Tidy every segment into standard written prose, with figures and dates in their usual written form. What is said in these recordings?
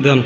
দেন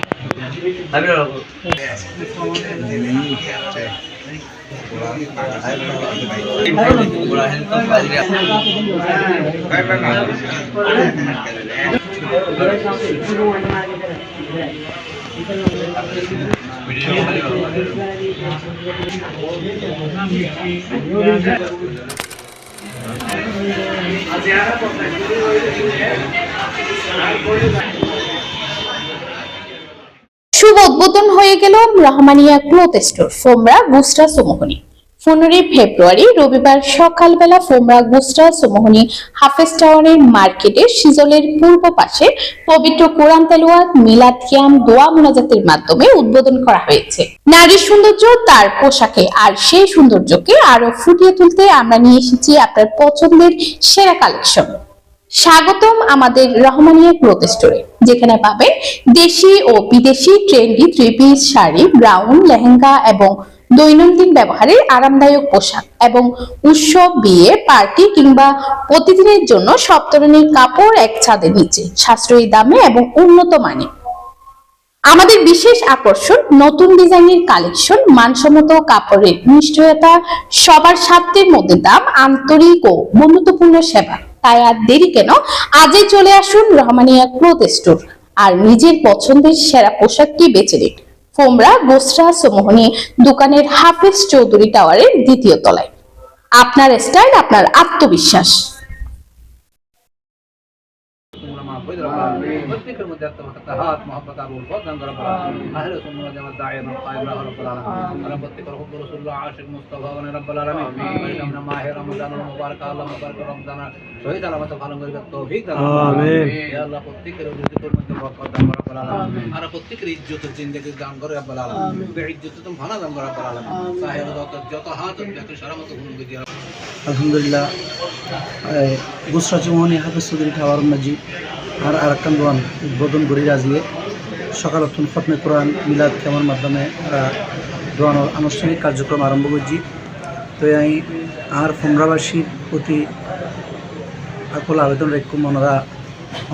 শুভ উদ্বোধন হয়ে গেল রহমানিয়া ক্লথ স্টোর ফোমরা গুস্টা সুমোহনী। 15 ফেব্রুয়ারি রবিবার সকালবেলা ফোমরা গুস্টা সুমোহনী হাফেজ টাওয়ারের মার্কেটের সিজলের পূর্ব পাশে পবিত্র কোরআন তেলাওয়াত, মিলাদ কিয়াম, দোয়া মোনাজাতের মাধ্যমে উদ্বোধন করা হয়েছে। নারীর সৌন্দর্য তার পোশাকে, আর সেই সৌন্দর্যকে আরো ফুটিয়ে তুলতে আমরা নিয়ে এসেছি আপনার পছন্দের সেরা কালেকশন। স্বাগতম আমাদের রহমানিয়া ক্লথ স্টোরে, যেখানে পাবেন দেশি ও বিদেশি trendy three piece, sari, brown, lehenga এবং দৈনন্দিন ব্যবহারের আরামদায়ক পোশাক এবং উৎসব, বিয়ে, পার্টি কিংবা প্রতিদিনের জন্য সব ধরনের কাপড় এক ছাদের নিচে, সাশ্রয়ী দামে এবং উন্নত মানে। আমাদের বিশেষ আকর্ষণ নতুন ডিজাইনের কালেকশন, মানসম্মত কাপড়ের নিশ্চয়তা, সবার সাধ্যের মধ্যে দাম, আন্তরিক ও বন্ধুত্বপূর্ণ সেবা। তাই আর দেরি কেন, আজই চলে আসুন রহমানিয়া ক্লথ স্টোর আর নিজের পছন্দের সেরা পোশাকটি বেছে নিন। ফোমরা গুস্টা সুমোহনী দোকানের হাফেজ চৌধুরী টাওয়ারের 2য় তলায়। আপনার স্টাইল, আপনার আত্মবিশ্বাস। প্রত্যেকের মধ্যে আত্মহাত মহব্বত আবু ফজল রব আলামিন আহলে সুন্নাহ ওয়াল জামাত দাঈয়া কায়েম রব্বুল আলামিন আমরা প্রত্যেকের হুব্বুর রাসূলুল্লাহ আশিক মুস্তাফা রব্বুল আলামিন আমরা মাহে রমজান মুবারক আল্লাহ মুবারক রমজান শহীদ আলামত পালন করার তৌফিক দান আমিন। ইয়া আল্লাহ প্রত্যেকের রিজিকের মধ্যে বরকত দান করো রব্বুল আলামিন, আর প্রত্যেকের ইজ্জতের জিন্দেগি দান করো রব্বুল আলামিন, বেইজ্জত তুমি ভালো দান করো রব্বুল আলামিন। সাহেব যত হাত যত সারামত গুণ গজি আলহামদুলিল্লাহ গুস্টা সুমোহনী হাফেজ চৌধুরী টাওয়ার মাঝি আর আরাকান দোয়ান উদ্বোধন করি রাজিয়ে সকাল অর্থন খতমে কোরআন, মিলাদ কেমন মাধ্যমে দোয়ানোর আনুষ্ঠানিক কার্যক্রম আরম্ভ করছি। তো আমি আর ফোমরাবাসীর প্রতি আকল আবেদন রেখে ওনারা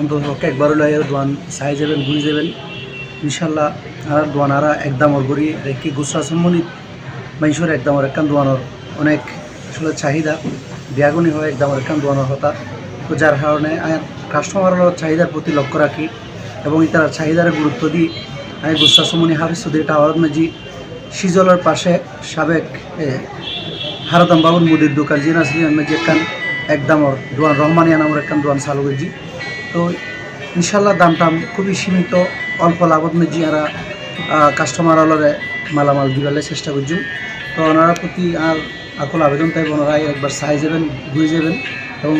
অন্তত একবার হলে দোয়ান চাই যাবেন, ঘুরে যাবেন ইনশাল্লাহ। আর দোয়ানারা একদমর করি রেখে গুস্টা সুমোহনী মানুষের একদমর একখান দোয়ানোর অনেক আসলে চাহিদা বিয়াগুনি হয় একদমর একখান দোয়ানোর হতা। তো যার কারণে কাস্টমারের চাহিদার প্রতি লক্ষ্য রাখি এবং তার চাহিদার গুরুত্ব দিই। আমি গুস্টা সুমোহনী হাফেজ চৌধুরী টাওয়ার মাঝি সিজলের পাশে সাবেক হারাদাম বাবুর মুদির দোকান জিনা সিজন মাঝি একখান একদমর দোয়ান রহমানিয়া নামের একখান দোয়ান চালু করছি। তো ইনশাল্লাহ দাম টাম খুবই সীমিত, অল্প লাভত মাঝি আর কাস্টমার মালামাল দিবালে চেষ্টা করছি। তো ওনারা প্রতি আর আকল আবেদন তাই ওনারা একবার চাই যাবেন, ঘুরে যাবেন এবং